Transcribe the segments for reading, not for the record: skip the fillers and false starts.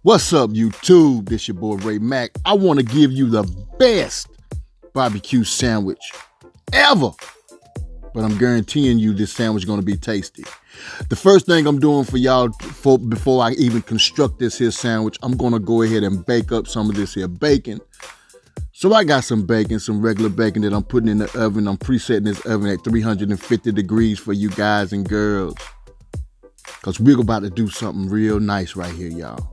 What's up, YouTube? This your boy Ray Mack. I want to give you the best barbecue sandwich ever. But I'm guaranteeing you this sandwich is going to be tasty. The first thing I'm doing for y'all before I even construct this here sandwich, I'm going to go ahead and bake up some of this here bacon. So I got some bacon, some regular bacon that I'm putting in the oven. I'm presetting this oven at 350 degrees for you guys and girls. Because we're about to do something real nice right here, y'all.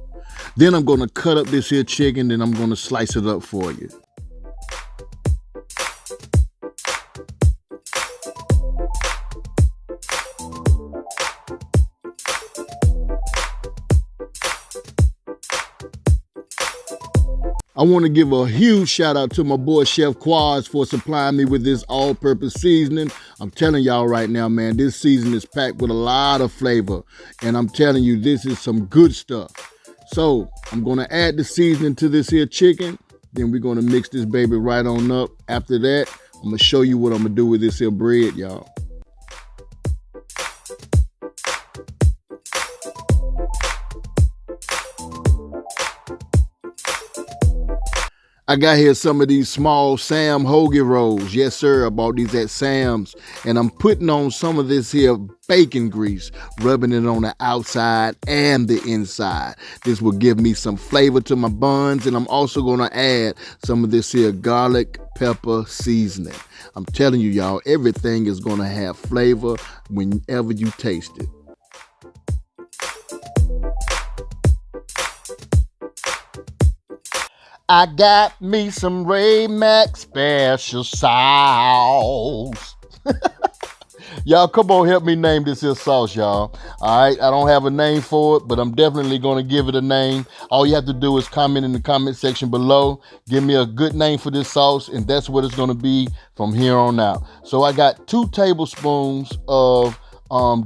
Then I'm going to cut up this here chicken, then I'm going to slice it up for you. I want to give a huge shout out to my boy Chef KWAZ for supplying me with this all-purpose seasoning. I'm telling y'all right now, man, this season is packed with a lot of flavor. And I'm telling you, this is some good stuff. So I'm going to add the seasoning to this here chicken. Then we're going to mix this baby right on up. After that, I'm going to show you what I'm going to do with this here bread, y'all. I got here some of these small Sam hoagie rolls. Yes, sir, I bought these at Sam's. And I'm putting on some of this here bacon grease, rubbing it on the outside and the inside. This will give me some flavor to my buns. And I'm also going to add some of this here garlic pepper seasoning. I'm telling you, y'all, everything is going to have flavor whenever you taste it. I got me some Raymack special sauce. Y'all, come on, help me name this here sauce, y'all. All right, I don't have a name for it, but I'm definitely going to give it a name. All you have to do is comment in the comment section below. Give me a good name for this sauce, and that's what it's going to be from here on out. So I got 2 tablespoons of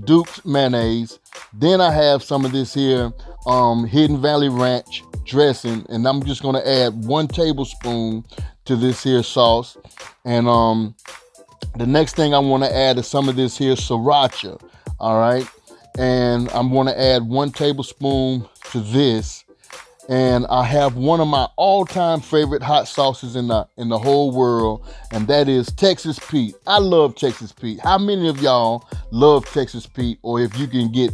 Duke's mayonnaise. Then I have some of this here Hidden Valley Ranch dressing, and I'm just going to add 1 tablespoon to this here sauce. And the next thing I want to add is some of this here sriracha. All right, and I'm going to add 1 tablespoon to this. And I have one of my all-time favorite hot sauces in the whole world, and that is Texas Pete. I love Texas Pete. How many of y'all love Texas Pete, or if you can get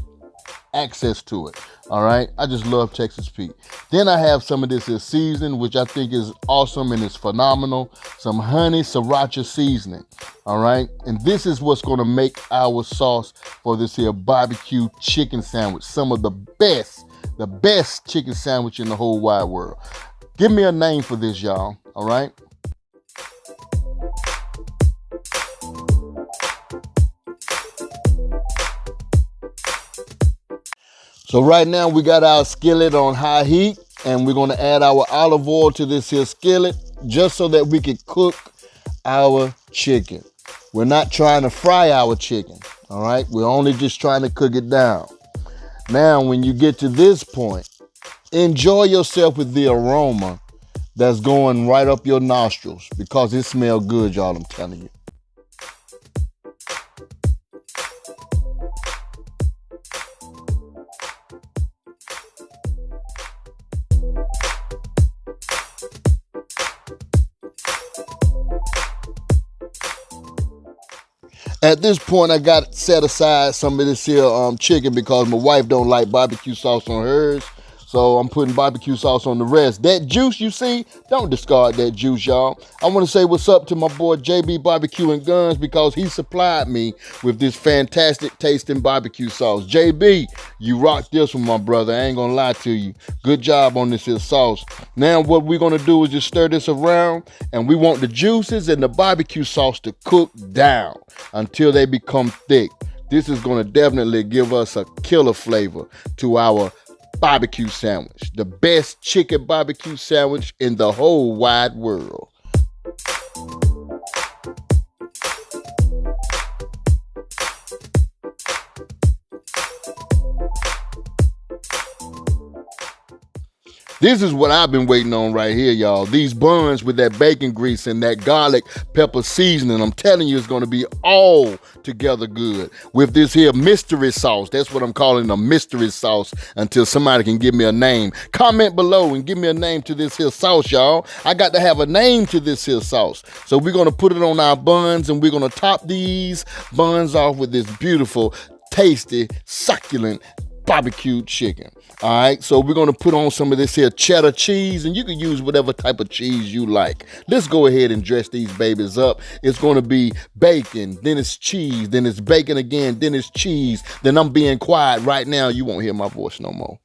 access to it? All right, I just love Texas Pete. Then I have some of this here seasoning, which I think is awesome and it's phenomenal. Some honey sriracha seasoning. All right, and this is what's going to make our sauce for this here barbecue chicken sandwich some of the best chicken sandwich in the whole wide world. Give me a name for this, y'all. All right. So right now we got our skillet on high heat, and we're going to add our olive oil to this here skillet just so that we can cook our chicken. We're not trying to fry our chicken, all right? We're only just trying to cook it down. Now, when you get to this point, enjoy yourself with the aroma that's going right up your nostrils, because it smells good, y'all, I'm telling you. At this point, I got set aside some of this here chicken because my wife don't like barbecue sauce on hers. So I'm putting barbecue sauce on the rest. That juice you see, don't discard that juice, y'all. I want to say what's up to my boy JB Barbecue and Guns, because he supplied me with this fantastic tasting barbecue sauce. JB, you rocked this one, my brother. I ain't gonna lie to you. Good job on this here sauce. Now what we're gonna do is just stir this around, and we want the juices and the barbecue sauce to cook down until they become thick. This is gonna definitely give us a killer flavor to our barbecue sandwich, the best chicken barbecue sandwich in the whole wide world. This is what I've been waiting on right here, y'all. These buns with that bacon grease and that garlic pepper seasoning. I'm telling you, it's going to be all together good with this here mystery sauce. That's what I'm calling a mystery sauce until somebody can give me a name. Comment below and give me a name to this here sauce, y'all. I got to have a name to this here sauce. So we're going to put it on our buns, and we're going to top these buns off with this beautiful, tasty, succulent barbecued chicken. All right, so we're gonna put on some of this here cheddar cheese, and you can use whatever type of cheese you like. Let's go ahead and dress these babies up. It's gonna be bacon, then it's cheese, then it's bacon again, then it's cheese. Then I'm being quiet right now. You won't hear my voice no more.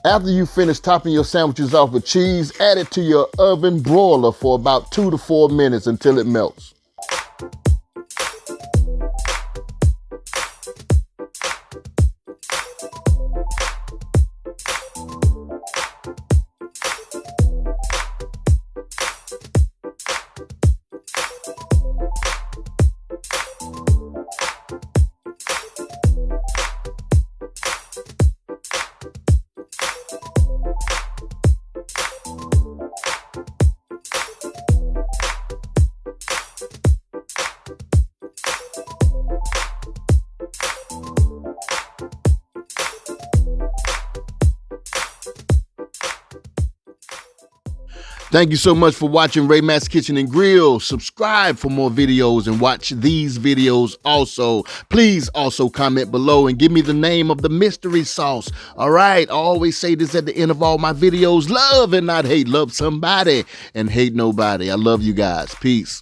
After you finish topping your sandwiches off with cheese, add it to your oven broiler for about 2 to 4 minutes until it melts. Thank you so much for watching Raymack's Kitchen and Grill. Subscribe for more videos and watch these videos also. Please also comment below and give me the name of the mystery sauce. All right, I always say this at the end of all my videos. Love and not hate. Love somebody and hate nobody. I love you guys. Peace.